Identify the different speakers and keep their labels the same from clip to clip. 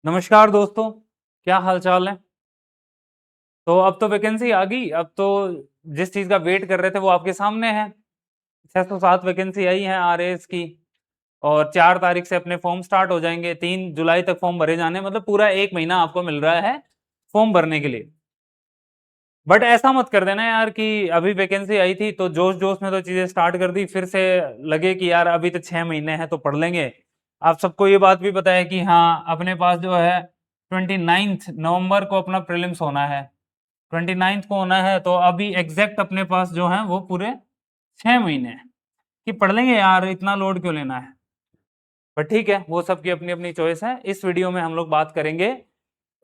Speaker 1: नमस्कार दोस्तों, क्या हाल चाल है। तो अब तो वैकेंसी आ गई। अब तो जिस चीज का वेट कर रहे थे वो आपके सामने है। 607 वैकेंसी आई है आरएएस की। और 4 तारीख से अपने फॉर्म स्टार्ट हो जाएंगे। 3 जुलाई तक फॉर्म भरे जाने, मतलब पूरा 1 महीना आपको मिल रहा है फॉर्म भरने के लिए। बट ऐसा मत कर देना यार कि अभी वैकेंसी आई थी तो जोश जोश में तो चीजें स्टार्ट कर दी, फिर से लगे कि यार अभी तो 6 महीने हैं तो पढ़ लेंगे। आप सबको ये बात भी पता है कि हाँ, अपने पास जो है 29 नवंबर को अपना प्रीलिम्स होना है। 29 को होना है, तो अभी एग्जैक्ट अपने पास जो है वो पूरे 6 महीने हैं कि पढ़ लेंगे यार, इतना लोड क्यों लेना है। पर ठीक है, वो सबकी अपनी अपनी चॉइस है। इस वीडियो में हम लोग बात करेंगे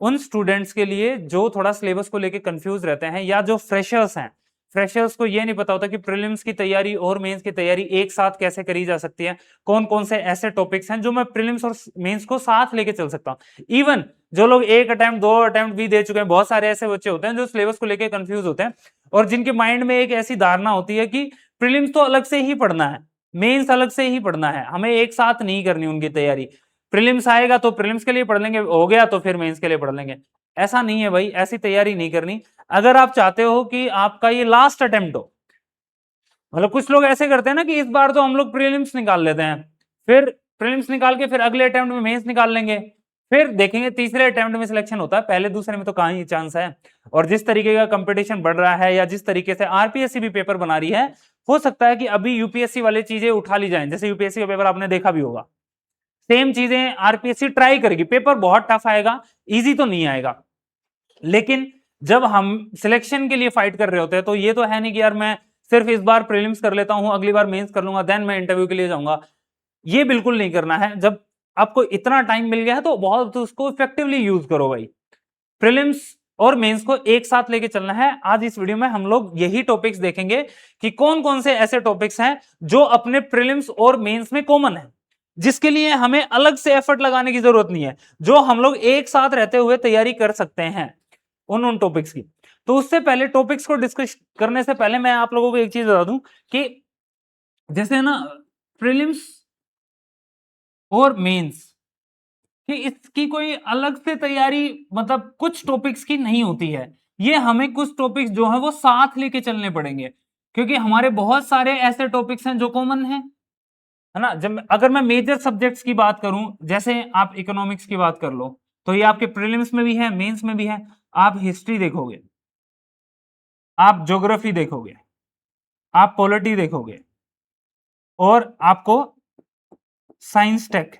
Speaker 1: उन स्टूडेंट्स के लिए जो थोड़ा सिलेबस को लेके कंफ्यूज रहते हैं, या जो फ्रेशर्स हैं। फ्रेशर्स को ये नहीं पता होता कि प्रीलिम्स की तैयारी और मेंस की तैयारी एक साथ कैसे करी जा सकती है। कौन कौन से ऐसे टॉपिक्स हैं जो मैं प्रीलिम्स और मेंस को साथ लेके चल सकता हूँ। इवन जो लोग एक अटेम्प्ट 2 अटेम्प्ट भी दे चुके हैं, बहुत सारे ऐसे बच्चे होते हैं जो सिलेबस को लेकर कंफ्यूज होते हैं और जिनके माइंड में एक ऐसी धारणा होती है कि प्रीलिम्स तो अलग से ही पढ़ना है, मेंस अलग से ही पढ़ना है, हमें एक साथ नहीं करनी उनकी तैयारी। प्रीलिम्स आएगा तो प्रीलिम्स के लिए पढ़ लेंगे, हो गया तो फिर मेंस के लिए पढ़ लेंगे। ऐसा नहीं है भाई, ऐसी तैयारी नहीं करनी। अगर आप चाहते हो कि आपका ये लास्ट अटेम्प्ट हो, मतलब कुछ लोग ऐसे करते हैं ना कि इस बार तो हम लोग प्रीलिम्स निकाल लेते हैं, फिर प्रीलिम्स निकाल के फिर अगले अटेम्प्ट में मेंस निकाल लेंगे, फिर देखेंगे तीसरे अटेम्प्ट में सिलेक्शन होता है, पहले दूसरे में तो कहां ही चांस है। और जिस तरीके का कंपटीशन बढ़ रहा है या जिस तरीके से आरपीएससी भी पेपर बना रही है, हो सकता है कि अभी यूपीएससी वाले चीजें उठा ली जाएं। जैसे यूपीएससी का पेपर आपने देखा भी होगा, सेम चीजें आरपीएससी ट्राई करेगी। पेपर बहुत टफ आएगा, इजी तो नहीं आएगा, लेकिन जब हम सिलेक्शन के लिए फाइट कर रहे होते हैं तो ये तो है नहीं कि यार मैं सिर्फ इस बार प्रीलिम्स कर लेता हूं, अगली बार मेंस कर लूंगा, देन मैं इंटरव्यू के लिए जाऊंगा। ये बिल्कुल नहीं करना है। जब आपको इतना टाइम मिल गया है तो बहुत उसको इफेक्टिवली यूज करो भाई। प्रीलिम्स और मेंस को एक साथ लेके चलना है। आज इस वीडियो में हम लोग यही टॉपिक्स देखेंगे कि कौन कौन से ऐसे टॉपिक्स हैं जो अपने प्रीलिम्स और मेंस में कॉमन है, जिसके लिए हमें अलग से एफर्ट लगाने की जरूरत नहीं है, जो हम लोग एक साथ रहते हुए तैयारी कर सकते हैं उन उन टॉपिक्स की। तो उससे पहले, टॉपिक्स को डिस्कस करने से पहले मैं आप लोगों को एक चीज बता दूं कि जैसे ना प्रीलिम्स और मेंस कि इसकी कोई अलग से तैयारी, मतलब कुछ टॉपिक्स की नहीं होती है। ये हमें कुछ टॉपिक्स जो है वो साथ लेके चलने पड़ेंगे, क्योंकि हमारे बहुत सारे ऐसे टॉपिक्स हैं जो कॉमन हैं, है ना। जब अगर मैं मेजर सब्जेक्ट्स की बात करूं, जैसे आप इकोनॉमिक्स की बात कर लो, तो ये आपके प्रीलिम्स में भी है, मेंस में भी है। आप हिस्ट्री देखोगे, आप ज्योग्राफी देखोगे, आप पॉलिटी देखोगे, और आपको साइंस टेक,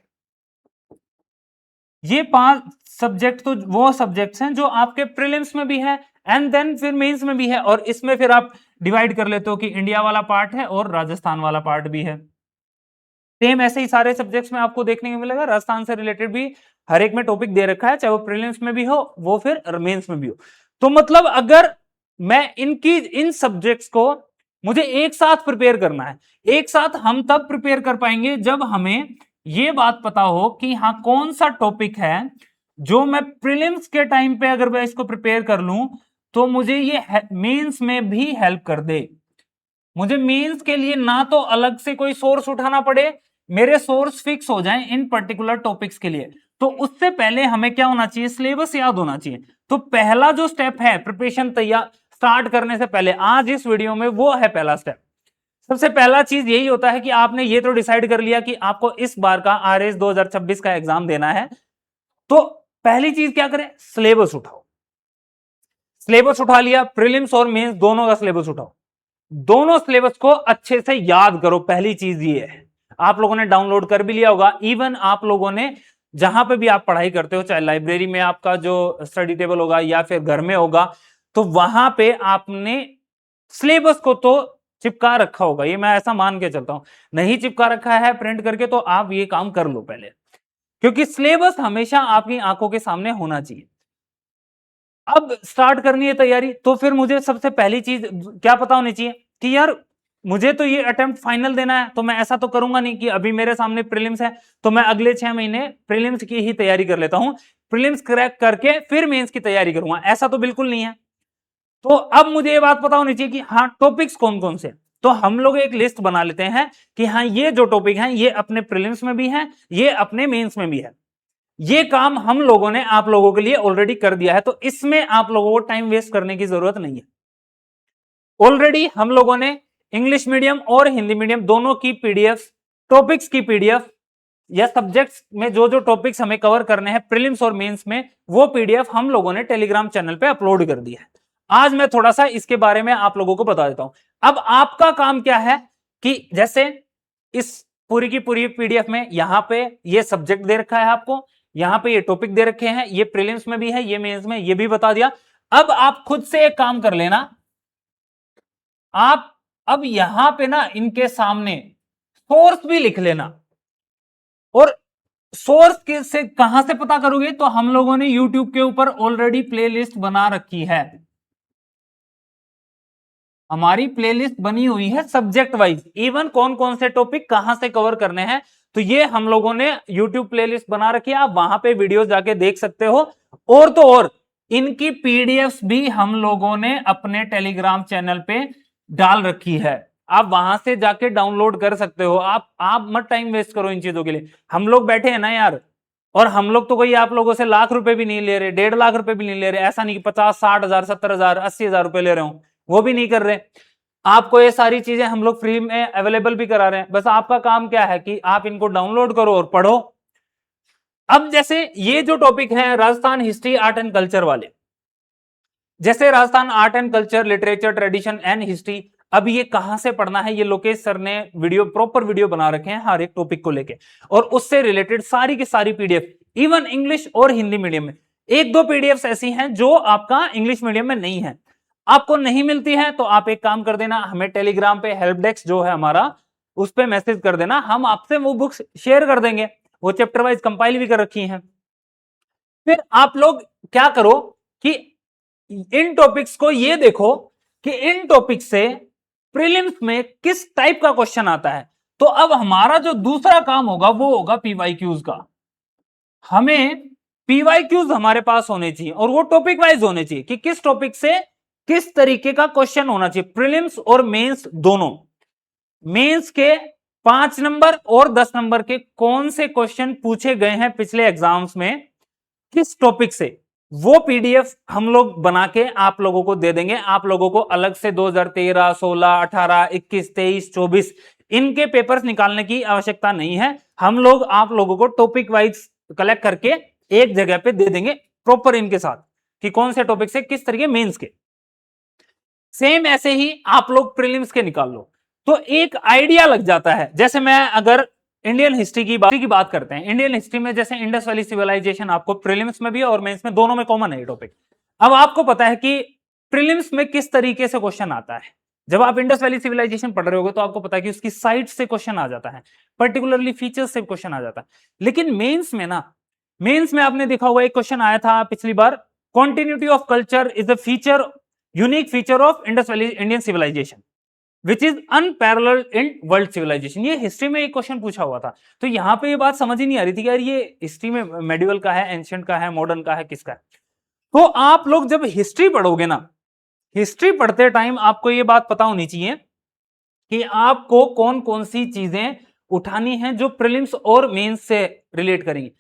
Speaker 1: ये 5 सब्जेक्ट तो वो सब्जेक्ट्स हैं जो आपके प्रीलिम्स में भी है एंड देन फिर मेंस में भी है। और इसमें फिर आप डिवाइड कर लेते हो कि इंडिया वाला पार्ट है और राजस्थान वाला पार्ट भी है। सेम ऐसे ही सारे सब्जेक्ट्स में आपको देखने को मिलेगा। राजस्थान से रिलेटेड भी हर एक में टॉपिक दे रखा है, चाहे वो प्रीलिम्स में भी हो वो फिर मेंस में भी हो। तो मतलब अगर मैं इन सब्जेक्ट्स को मुझे एक साथ प्रिपेयर करना है, एक साथ हम तब प्रिपेयर कर पाएंगे जब हमें ये बात पता हो कि हाँ, कौन सा टॉपिक है जो मैं प्रीलिम्स के टाइम पे अगर मैं इसको प्रिपेयर कर लूं तो मुझे ये मेंस में भी हेल्प कर दे। मुझे मेंस के लिए ना तो अलग से कोई सोर्स उठाना पड़े, मेरे सोर्स फिक्स हो जाएं इन पर्टिकुलर टॉपिक्स के लिए। तो उससे पहले हमें क्या होना चाहिए, सिलेबस याद होना चाहिए। तो पहला जो स्टेप है प्रिपरेशन तैयार स्टार्ट करने से पहले आज इस वीडियो में, वो है पहला स्टेप। सबसे पहला चीज यही होता है कि आपने ये तो डिसाइड कर लिया कि आपको इस बार का आरएस 2026 का एग्जाम देना है, तो पहली चीज क्या करें, सिलेबस उठाओ। सिलेबस उठा लिया, प्रीलिम्स और मेंस दोनों का सिलेबस उठाओ, दोनों सिलेबस को अच्छे से याद करो। पहली चीज ये है, आप लोगों ने डाउनलोड कर भी लिया होगा। इवन आप लोगों ने जहां पे भी आप पढ़ाई करते हो, चाहे लाइब्रेरी में आपका जो स्टडी टेबल होगा या फिर घर में होगा, तो वहां पे आपने सिलेबस को तो चिपका रखा होगा, ये मैं ऐसा मान के चलता हूं। नहीं चिपका रखा है प्रिंट करके, तो आप ये काम कर लो पहले, क्योंकि सिलेबस हमेशा आपकी आंखों के सामने होना चाहिए। अब स्टार्ट करनी है तैयारी, तो फिर मुझे सबसे पहली चीज क्या पता होनी चाहिए कि यार मुझे तो ये अटेम्प्ट फाइनल देना है। तो मैं ऐसा तो करूंगा नहीं कि अभी मेरे सामने प्रीलिम्स है तो मैं अगले 6 महीने प्रीलिम्स की ही तैयारी कर लेता हूं, प्रीलिम्स क्रैक करके फिर मेंस की तैयारी करूंगा, ऐसा तो बिल्कुल नहीं है। तो अब मुझे ये बात पता होनी चाहिए कि हाँ, टॉपिक्स कौन कौन से। तो हम लोग एक लिस्ट बना लेते हैं कि हाँ, ये जो टॉपिक हैं ये अपने प्रीलिम्स में भी हैं, ये अपने मेंस में भी है। ये काम हम लोगों ने आप लोगों के लिए ऑलरेडी कर दिया है, तो इसमें आप लोगों को टाइम वेस्ट करने की जरूरत नहीं है। ऑलरेडी हम लोगों ने इंग्लिश मीडियम और हिंदी मीडियम दोनों की पीडीएफ, टॉपिक्स की पीडीएफ या सब्जेक्ट्स में जो जो टॉपिक्स हमें कवर करने हैं प्रीलिम्स और मेंस में, वो पीडीएफ हम लोगों ने टेलीग्राम चैनल पे अपलोड कर दी है। आज मैं थोड़ा सा इसके बारे में आप लोगों को बता देता हूं। अब आपका काम क्या है कि जैसे इस पूरी की पूरी पीडीएफ में यहां पे ये सब्जेक्ट दे रखा है आपको, यहां पे ये टॉपिक दे रखे हैं, ये प्रीलिम्स में भी है, ये मेंस में, ये भी बता दिया। अब आप खुद से एक काम कर लेना, आप अब यहां पे ना इनके सामने सोर्स भी लिख लेना। और सोर्स से कहां से पता करोगे, तो हम लोगों ने यूट्यूब के ऊपर ऑलरेडी प्लेलिस्ट बना रखी है। हमारी प्लेलिस्ट बनी हुई है सब्जेक्ट वाइज, इवन कौन कौन से टॉपिक कहां से कवर करने हैं, तो ये हम लोगों ने यूट्यूब प्लेलिस्ट बना रखी है, आप वहां पे वीडियो जाके देख सकते हो। और तो और इनकी पीडीएफ भी हम लोगों ने अपने टेलीग्राम चैनल पे डाल रखी है, आप वहां से जाके डाउनलोड कर सकते हो। आप मत टाइम वेस्ट करो इन चीजों के लिए। हम लोग बैठे हैं ना यार, और हम लोग तो कोई आप लोगों से लाख रुपए भी नहीं ले रहे, 1.5 लाख रुपए भी नहीं ले रहे, ऐसा नहीं कि 50, 60 हजार, 70 हजार, 80 हजार रुपए ले रहे हूं, वो भी नहीं कर रहे। आपको ये सारी चीजें हम लोग फ्री में अवेलेबल भी करा रहे हैं, बस आपका काम क्या है कि आप इनको डाउनलोड करो और पढ़ो। अब जैसे ये जो टॉपिक है Rajasthan history art and culture वाले, जैसे Rajasthan art and culture, literature, tradition and history, अब ये कहां से पढ़ना है, ये लोकेश सर ने वीडियो, प्रॉपर वीडियो बना रखे हैं हर एक टॉपिक को लेके, और उससे रिलेटेड सारी की सारी पीडीएफ, इवन इंग्लिश और हिंदी मीडियम में। एक दो पीडीएफ ऐसी हैं जो आपका इंग्लिश मीडियम में नहीं है, आपको नहीं मिलती है, तो आप एक काम कर देना, हमें टेलीग्राम पे हेल्प डेस्क जो है हमारा, उस पर मैसेज कर देना, हम आपसे वो बुक्स शेयर कर देंगे, वो चैप्टर वाइज कंपाइल भी कर रखी हैं। फिर आप लोग क्या करो कि इन टॉपिक्स को ये देखो कि इन टॉपिक से प्रीलिम्स में किस टाइप का क्वेश्चन आता है। तो अब हमारा जो दूसरा काम होगा वो होगा पीवाईक्यूज का। हमें पीवाईक्यूज हमारे पास होने चाहिए, और वो टॉपिक वाइज होने चाहिए कि किस टॉपिक से किस तरीके का क्वेश्चन होना चाहिए, प्रीलिम्स और मेंस दोनों। मेंस के 5 नंबर और 10 नंबर के कौन से क्वेश्चन पूछे गए हैं पिछले एग्जाम्स में, किस टॉपिक से, वो पीडीएफ हम लोग बना के आप लोगों को दे देंगे। आप लोगों को अलग से 2013, 16, 18, 21, 23, 24 इनके पेपर्स निकालने की आवश्यकता नहीं है। हम लोग आप लोगों को टॉपिक वाइज कलेक्ट करके एक जगह पे दे देंगे प्रॉपर इनके साथ कि कौन से टॉपिक से किस तरीके मेंस के। सेम ऐसे ही आप लोग प्रीलिम्स के निकाल लो, तो एक आइडिया लग जाता है। जैसे मैं अगर इंडियन हिस्ट्री की बात करते हैं, इंडियन हिस्ट्री में जैसे इंडस वैली सिविलाइजेशन आपको प्रीलिम्स में भी और मेंस में दोनों में कॉमन है ये टॉपिक। अब आपको पता है कि प्रीलिम्स में किस तरीके से क्वेश्चन आता है। जब आप इंडस वैली सिविलाइजेशन पढ़ रहे होगे तो आपको पता है कि उसकी साइट से क्वेश्चन आ जाता है, पर्टिकुलरली फीचर्स से क्वेश्चन आ जाता है। लेकिन मेंस में ना, मेंस में आपने देखा होगा एक क्वेश्चन आया था पिछली बार, continuity of culture is a feature, unique feature of Indus valley Indian civilisation which is unparalleled in world civilisation. ये हिस्ट्री में एक क्वेश्चन पूछा हुआ था। तो यहां पे ये बात समझ ही नहीं आ रही थी कि यार ये हिस्ट्री में मेडिवल का है, एंशिएंट का है, मॉडर्न का है, किसका है। तो आप लोग जब हिस्ट्री पढ़ोगे ना, हिस्ट्री पढ़ते टाइम आपको ये बात पता होनी चाहिए कि आपको कौन कौन सी चीजें उठानी है जो प्रीलिम्स और मेंस से रिलेट करेंगी।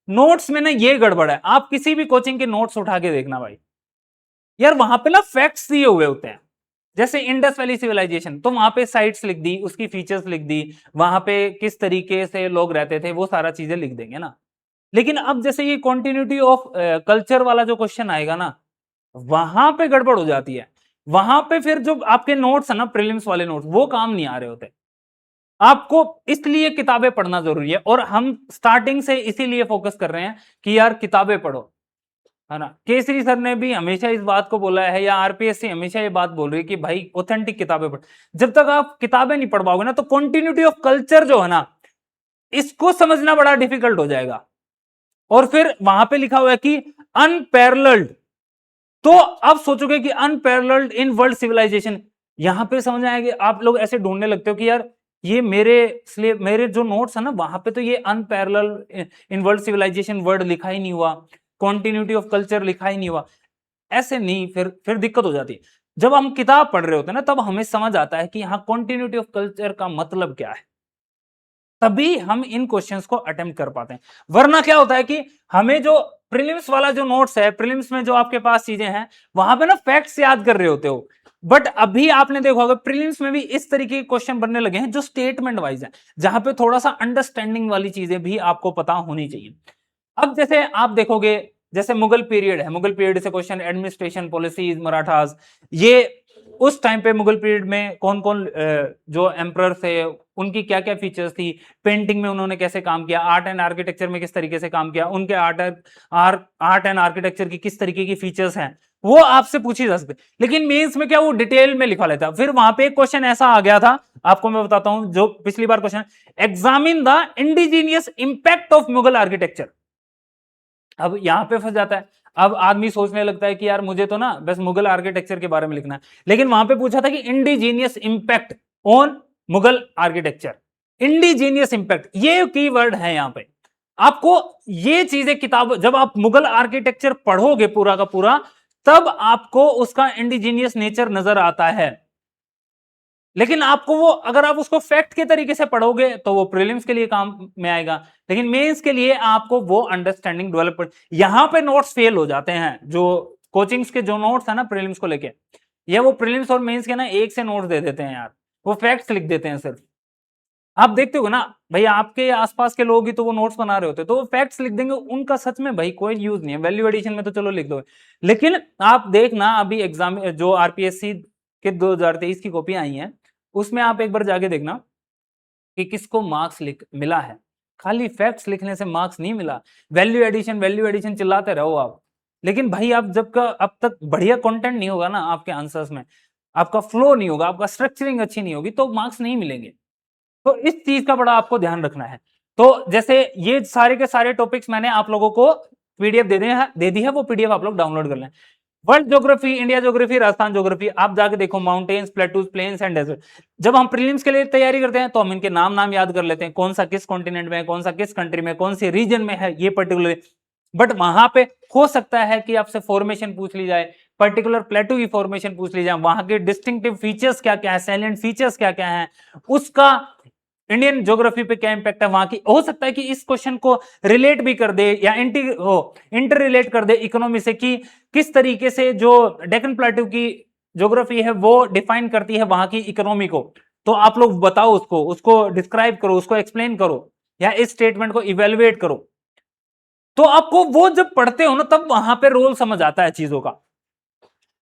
Speaker 1: नोट्स में ना ये गड़बड़ है, आप किसी भी कोचिंग के नोट्स उठा के देखना भाई, यार वहां पे ना फैक्ट्स दिए हुए होते हैं। जैसे इंडस वैली सिविलाइजेशन, तो वहां पे साइट्स लिख दी, उसकी फीचर्स लिख दी, वहां पे किस तरीके से लोग रहते थे, वो सारा चीजें लिख देंगे ना। लेकिन अब जैसे ये कॉन्टिन्यूटी ऑफ कल्चर वाला जो क्वेश्चन आएगा ना, वहां पे गड़बड़ हो जाती है। वहां पे फिर जो आपके नोट्स है ना, प्रीलिम्स वाले नोट्स, वो काम नहीं आ रहे होते। आपको इसलिए किताबें पढ़ना जरूरी है, और हम स्टार्टिंग से इसीलिए फोकस कर रहे हैं कि यार किताबें पढ़ो, है ना। केसरी सर ने भी हमेशा इस बात को बोला है, या आरपीएससी हमेशा ये बात बोल रही है कि भाई ऑथेंटिक किताबें पढ़। जब तक आप किताबें नहीं पढ़ पाओगे ना, तो कॉन्टिन्यूटी ऑफ कल्चर जो है ना, इसको समझना बड़ा डिफिकल्ट हो जाएगा। और फिर वहां पे लिखा हुआ है कि अनपैरेलल्ड, तो अब सोचोगे कि अनपैरेलल्ड इन वर्ल्ड सिविलाइजेशन, यहां पे समझ आएगा। आप लोग ऐसे ढूंढने लगते हो कि यार ये मेरे जो नोट्स है ना, वहां पे तो ये unparalleled in world civilisation word लिखा ही नहीं हुआ, कॉन्टिन्यूटी ऑफ कल्चर लिखा ही नहीं हुआ। ऐसे नहीं, फिर दिक्कत हो जाती है। जब हम किताब पढ़ रहे होते हैं ना, तब हमें समझ आता है कि यहाँ कॉन्टिन्यूटी ऑफ कल्चर का मतलब क्या है। तभी हम इन क्वेश्चंस को अटेम्प्ट कर पाते हैं। वरना क्या होता है कि हमें जो प्रीलिम्स वाला जो नोट्स है, प्रीलिम्स में जो आपके पास चीजें हैं, वहां पे ना फैक्ट्स याद कर रहे होते हो, बट अभी आपने देखा होगा प्रीलिम्स में भी इस तरीके के क्वेश्चन बनने लगे हैं जो स्टेटमेंट वाइज है, जहां पे थोड़ा सा अंडरस्टैंडिंग वाली चीजें भी आपको पता होनी चाहिए। अब जैसे आप देखोगे, जैसे मुगल पीरियड है, मुगल पीरियड से क्वेश्चन एडमिनिस्ट्रेशन पॉलिसीज मराठास, ये उस टाइम पे मुगल पीरियड में कौन कौन जो एम्परर थे, उनकी क्या क्या फीचर्स थी, पेंटिंग में उन्होंने कैसे काम किया, आर्ट एंड आर्किटेक्चर में किस तरीके से काम किया, उनके आर्ट एंड आर्किटेक्चर की किस तरीके की फीचर्स हैं, वो आपसे पूछी जा सकती। लेकिन मेंस में क्या वो डिटेल में लिखवा लेता। फिर वहां पे एक क्वेश्चन ऐसा आ गया था, आपको मैं बताता हूं, जो पिछली बार question, examine the indigenous impact of Mughal architecture. अब यहां पे फंस जाता है। अब आदमी सोचने लगता है कि यार मुझे तो ना बस मुगल आर्किटेक्चर के बारे में लिखना है, लेकिन वहां पे पूछा था कि indigenous impact on Mughal architecture. Indigenous impact ये कीवर्ड है यहां पे। आपको ये चीजें किताब, जब आप मुगल आर्किटेक्चर पढ़ोगे पूरा का पूरा, तब आपको उसका इंडिजीनियस नेचर नजर आता है। लेकिन आपको वो, अगर आप उसको फैक्ट के तरीके से पढ़ोगे तो वो प्रीलिम्स के लिए काम में आएगा, लेकिन मेंस के लिए आपको वो अंडरस्टैंडिंग डेवलप, यहां पे नोट्स फेल हो जाते हैं। जो कोचिंग्स के जो नोट्स है ना प्रीलिम्स को लेके, या वो प्रीलिम्स और मेंस के ना एक से नोट्स दे देते हैं यार, वो फैक्ट्स लिख देते हैं सिर्फ। आप देखते हो ना भाई, आपके आसपास के लोग ही तो वो नोट्स बना रहे होते हैं, तो वो फैक्ट्स लिख देंगे, उनका सच में भाई कोई यूज नहीं है। वैल्यू एडिशन में तो चलो लिख दो, लेकिन आप देखना अभी एग्जाम जो आरपीएससी के 2023 की कॉपी आई है, उसमें आप एक बार जाके देखना कि किसको मार्क्स मिला है। खाली फैक्ट्स लिखने से मार्क्स नहीं मिला। वैल्यू एडिशन चिल्लाते रहो आप, लेकिन भाई आप जब का अब तक बढ़िया कंटेंट नहीं होगा ना आपके आंसर्स में, आपका फ्लो नहीं होगा, आपका स्ट्रक्चरिंग अच्छी नहीं होगी, तो मार्क्स नहीं मिलेंगे। तो इस चीज का बड़ा आपको ध्यान रखना है। तो जैसे ये सारे के सारे टॉपिक्स मैंने आप लोगों को पीडीएफ दे दी है, वो पीडीएफ आप लोग डाउनलोड कर लें। World geography, India geography, Rajasthan geography, आप जाके देखो, mountains, plateaus, plains and desert. जब हम प्रीलिम्स के लिए तैयारी करते हैं तो हम इनके नाम याद कर लेते हैं, कौन सा किस कॉन्टिनेंट में है, कौन सा किस कंट्री में, कौन सी रीजन में है ये पर्टिकुलर। बट वहां पे हो सकता है कि आपसे फॉर्मेशन पूछ ली जाए, पर्टिकुलर प्लेटू की फॉर्मेशन पूछ ली जाए, वहां के डिस्टिंक्टिव फीचर्स क्या क्या है, सैलिएंट फीचर्स क्या क्या है, उसका इंडियन ज्योग्राफी पे क्या इंपैक्ट है वहां की। हो सकता है कि इस क्वेश्चन को रिलेट भी कर दे या इंटर रिलेट कर दे इकोनॉमी से, कि किस तरीके से जो डेक्कन प्लेटू की ज्योग्राफी है वो डिफाइन करती है वहां की इकोनॉमी को। तो आप लोग बताओ, उसको उसको डिस्क्राइब करो, उसको एक्सप्लेन करो, या इस स्टेटमेंट को इवेलुएट करो। तो आपको वो जब पढ़ते हो ना, तब वहां पे रोल समझ आता है चीजों का।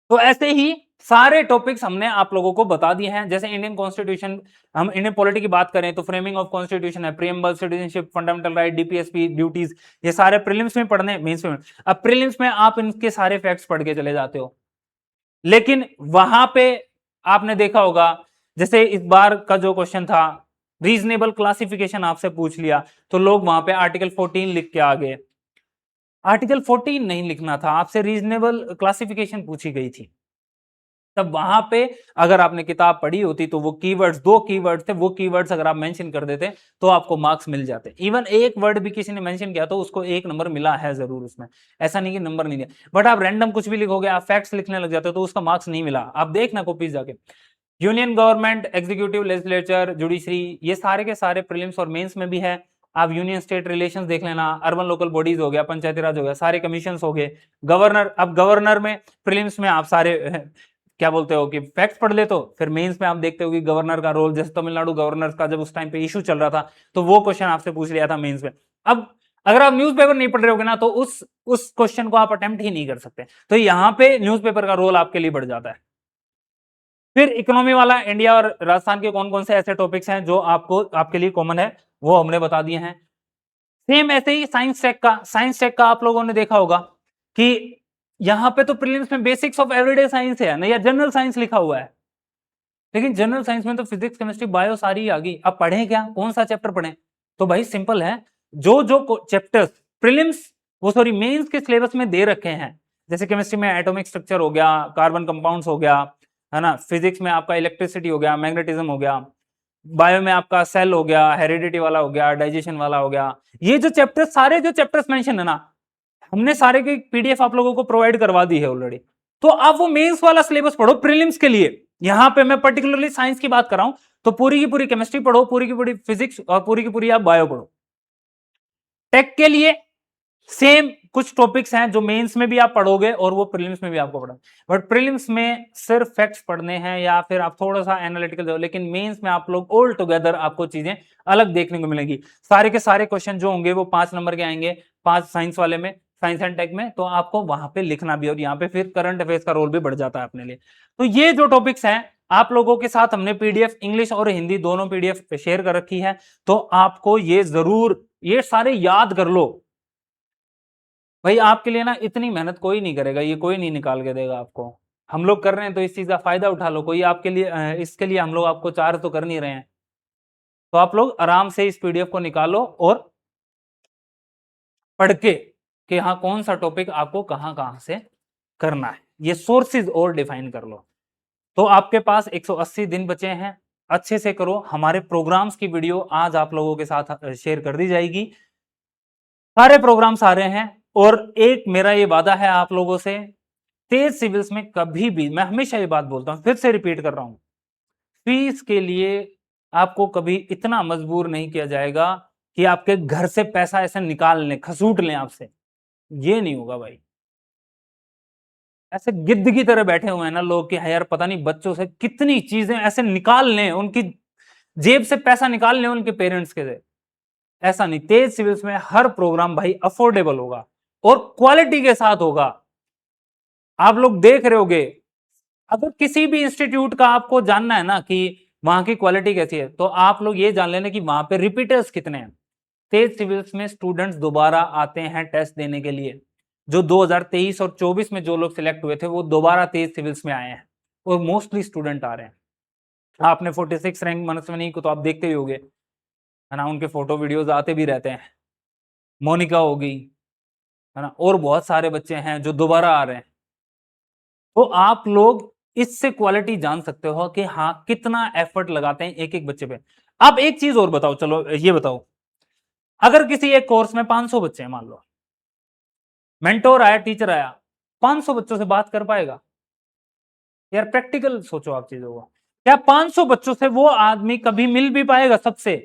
Speaker 1: तो ऐसे ही सारे टॉपिक्स हमने आप लोगों को बता दिए हैं। जैसे इंडियन कॉन्स्टिट्यूशन, हम इंडियन पॉलिटी की बात करें तो फ्रेमिंग ऑफ कॉन्स्टिट्यूशन है, preamble, citizenship, fundamental right, DPSP, duties, ये सारे प्रीलिम्स में पढ़ने, मेंस में। अब प्रीलिम्स में आप इनके सारे फैक्ट्स पढ़ के चले जाते हो, लेकिन वहां पे आपने देखा होगा, जैसे इस बार का जो क्वेश्चन था, रीजनेबल क्लासिफिकेशन आपसे पूछ लिया, तो लोग वहां पे आर्टिकल 14 लिख के आ गए। आर्टिकल 14 नहीं लिखना था, आपसे रीजनेबल क्लासिफिकेशन पूछी गई थी। तब वहां पे अगर आपने किताब पढ़ी होती तो वो कीवर्ड्स, 2 कीवर्ड्स थे, वो कीवर्ड्स अगर आप मेंशन कर देते तो आपको मार्क्स मिल जाते। इवन एक वर्ड भी किसी ने मेंशन किया तो उसको 1 नंबर मिला है जरूर उसमें, ऐसा नहीं कि नंबर नहीं दिया। बट आप रैंडम कुछ भी लिखोगे, आप फैक्ट्स लिखने लग जाते हो, तो उसका मार्क्स नहीं मिला। आप देखना कॉपीज जाके, union government, executive, legislature, judiciary, ये सारे के सारे प्रीलिम्स और मेंस में भी है। आप यूनियन स्टेट रिलेशंस देख लेना, अर्बन लोकल बॉडीज हो गया, पंचायती राज हो गया, सारे कमीशन हो गए, गवर्नर। अब गवर्नर में प्रीलिम्स में आप सारे क्या बोलते हो कि फैक्ट्स पढ़ ले, तो फिर मेंस में आप देखते हो कि गवर्नर का रोल, जैसे तमिलनाडु गवर्नर का जब उस टाइम पे इशू चल रहा था, तो वो क्वेश्चन आपसे पूछ लिया था मेंस में। अब अगर आप न्यूज़पेपर नहीं पढ़ रहे होगे ना, तो उस क्वेश्चन को आप अटेम्प्ट ही नहीं कर सकते। तो यहां पे न्यूज़पेपर का रोल आपके लिए बढ़ जाता है। फिर इकोनॉमी वाला, इंडिया और राजस्थान के कौन कौन से ऐसे टॉपिक्स हैं जो आपको, आपके लिए कॉमन है, वो हमने बता दिए हैं। सेम ऐसे ही साइंस टेक का आप लोगों ने देखा होगा कि यहां पे तो प्रीलिम्स में बेसिक्स ऑफ एवरीडे साइंस है ना, या जनरल साइंस लिखा हुआ है, लेकिन जनरल साइंस में तो फिजिक्स, केमिस्ट्री, बायो सारी आ गई। अब पढ़ें क्या, कौन सा चैप्टर पढ़ें? तो भाई सिंपल है, जो जो चैप्टर्स प्रीलिम्स, वो सॉरी मेंस के सिलेबस में दे रखे हैं, जैसे केमिस्ट्री में एटॉमिक स्ट्रक्चर हो गया, कार्बन कंपाउंड्स हो गया, है ना, फिजिक्स में आपका इलेक्ट्रिसिटी हो गया, मैग्नेटिज्म हो गया, बायो में आपका सेल हो गया, हेरिडिटी वाला हो गया, डाइजेशन वाला हो गया, ये जो चैप्टर्स, सारे जो चैप्टर्स मेंशन है ना, हमने सारे की पीडीएफ आप लोगों को प्रोवाइड करवा दी है ऑलरेडी। तो आप वो मेंस वाला सिलेबस पढ़ो प्रीलिम्स के लिए, यहां पे मैं पर्टिकुलरली साइंस की बात कर रहा हूं, तो पूरी की पूरी केमिस्ट्री पढ़ो, पूरी की पूरी फिजिक्स और पूरी की पूरी आप बायो पढ़ो। टेक के लिए सेम कुछ टॉपिक्स हैं जो मेंस में भी आप पढ़ोगे और वो प्रीलिम्स में भी आपको पढ़ोगे, बट प्रीलिम्स में सिर्फ फैक्ट्स पढ़ने हैं या फिर आप थोड़ा सा एनालिटिकल जाओ, लेकिन मेंस में आप लोग ऑल टुगेदर आपको चीजें अलग देखने को मिलेंगी। सारे के सारे क्वेश्चन जो होंगे वो 5 नंबर के आएंगे, 5 साइंस वाले में, साइंस एंड टेक में, तो आपको वहां पे लिखना भी, और यहाँ पे फिर करंट अफेयर्स का रोल भी बढ़ जाता है अपने लिए। तो ये जो टॉपिक्स हैं आप लोगों के साथ हमने पीडीएफ इंग्लिश और हिंदी दोनों पीडीएफ शेयर कर रखी है, तो आपको ये जरूर ये सारे याद कर लो। भाई आपके लिए ना इतनी मेहनत कोई नहीं करेगा, ये कोई नहीं निकाल के देगा आपको, हम लोग कर रहे हैं तो इस चीज का फायदा उठा लो। कोई आपके लिए इसके लिए हम लोग आपको चार्ज तो कर नहीं रहे हैं, तो आप लोग आराम से इस पीडीएफ को निकालो और पढ़ के कि हाँ कौन सा टॉपिक आपको कहां कहां से करना है, ये सोर्सेज और डिफाइन कर लो। तो आपके पास 180 दिन बचे हैं, अच्छे से करो। हमारे प्रोग्राम्स की वीडियो आज आप लोगों के साथ शेयर कर दी जाएगी, सारे प्रोग्राम्स आ रहे हैं। और एक मेरा ये वादा है आप लोगों से, तेज सिविल्स में कभी भी, मैं हमेशा ये बात बोलता हूं, फिर से रिपीट कर रहा हूं, फीस के लिए आपको कभी इतना मजबूर नहीं किया जाएगा कि आपके घर से पैसा ऐसे निकाल लें, खसूट लें आपसे, ये नहीं होगा भाई। ऐसे गिद्ध की तरह बैठे हुए हैं ना लोग कि यार पता नहीं बच्चों से कितनी चीजें ऐसे निकाल लें, उनकी जेब से पैसा निकाल लें उनके पेरेंट्स के से। ऐसा नहीं, तेज सिविल्स में हर प्रोग्राम भाई अफोर्डेबल होगा और क्वालिटी के साथ होगा। आप लोग देख रहे होगे, अगर किसी भी इंस्टीट्यूट का आपको जानना है ना कि वहां की क्वालिटी कैसी है, तो आप लोग ये जान लेना कि वहां पे रिपीटर्स कितने हैं। तेज सिविल्स में स्टूडेंट्स दोबारा आते हैं टेस्ट देने के लिए, जो 2023 और 24 में जो लोग सिलेक्ट हुए थे वो दोबारा तेज सिविल्स में आए हैं, और मोस्टली स्टूडेंट आ रहे हैं। आपने 46 रैंक मनस्विनी को तो आप देखते ही होंगे, है ना, उनके फोटो वीडियोस आते भी रहते हैं, मोनिका होगी, है ना, और बहुत सारे बच्चे हैं जो दोबारा आ रहे हैं। तो आप लोग इससे क्वालिटी जान सकते हो कि हाँ कितना एफर्ट लगाते हैं एक एक बच्चे पे। अब एक चीज और बताओ, चलो ये बताओ, अगर किसी एक कोर्स में 500 बच्चे हैं मान लो, मेंटोर आया, टीचर आया, 500 बच्चों से बात कर पाएगा? यार प्रैक्टिकल सोचो आप चीजों को, क्या 500 बच्चों से वो आदमी कभी मिल भी पाएगा सबसे?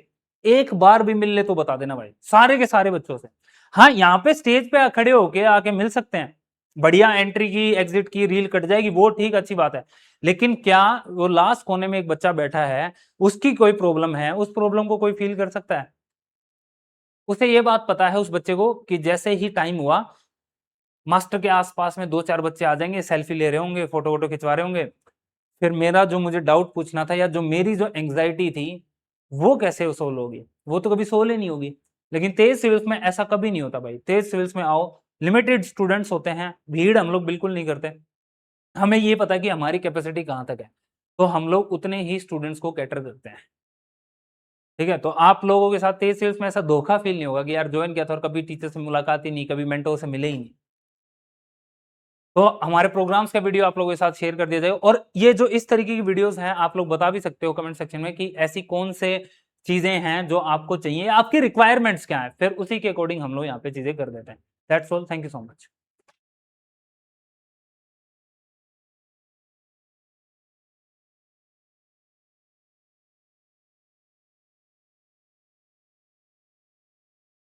Speaker 1: एक बार भी मिल ले तो बता देना भाई, सारे के सारे बच्चों से। हाँ यहाँ पे स्टेज पे खड़े होके आके मिल सकते हैं, बढ़िया एंट्री की एग्जिट की रील कट जाएगी, वो ठीक अच्छी बात है, लेकिन क्या वो लास्ट कोने में एक बच्चा बैठा है, उसकी कोई प्रॉब्लम है, उस प्रॉब्लम को कोई फील कर सकता है? उसे ये बात पता है उस बच्चे को कि जैसे ही टाइम हुआ, मास्टर के आसपास में 2-4 बच्चे आ जाएंगे, सेल्फी ले रहे होंगे, फोटो वोटो खिंचवा रहे होंगे, फिर मेरा जो मुझे डाउट पूछना था या जो मेरी जो एंग्जाइटी थी वो कैसे सोल्व होगी? वो तो कभी सोल्व ही नहीं होगी। लेकिन तेज सिविल्स में ऐसा कभी नहीं होता भाई, तेज सिविल्स में आओ, लिमिटेड स्टूडेंट्स होते हैं, भीड़ हम लोग बिल्कुल नहीं करते, हमें ये पता है कि हमारी कैपेसिटी कहाँ तक है, तो हम लोग उतने ही स्टूडेंट्स को कैटर करते हैं। ठीक है, तो आप लोगों के साथ तेज सिविल्स में ऐसा धोखा फील नहीं होगा कि यार ज्वाइन किया था और कभी टीचर से मुलाकात ही नहीं, कभी मेंटोर से मिले ही नहीं। तो हमारे प्रोग्राम्स का वीडियो आप लोगों के साथ शेयर कर दिया जाए, और ये जो इस तरीके की वीडियोस हैं आप लोग बता भी सकते हो कमेंट सेक्शन में कि ऐसी कौन से चीजें हैं जो आपको चाहिए, आपकी रिक्वायरमेंट्स क्या है, फिर उसी के अकॉर्डिंग हम लोग यहाँ पे चीजें कर देते हैं। That's all, thank you so much.